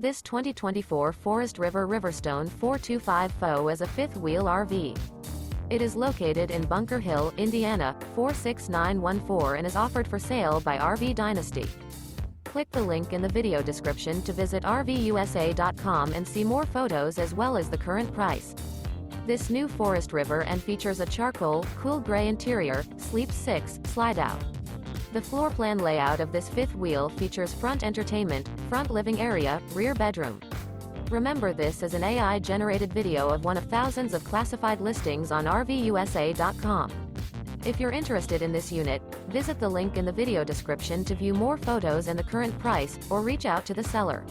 This 2024 Forest River RiverStone 425 FO is a fifth-wheel RV. It is located in Bunker Hill, Indiana, 46914 and is offered for sale by RV Dynasty. Click the link in the video description to visit RVUSA.com and see more photos as well as the current price. This new Forest River and features a charcoal, cool gray interior, sleeps 6, slide-out. The floor plan layout of this fifth wheel features front entertainment, front living area, rear bedroom. Remember, this is an AI-generated video of one of thousands of classified listings on RVUSA.com. If you're interested in this unit, visit the link in the video description to view more photos and the current price, or reach out to the seller.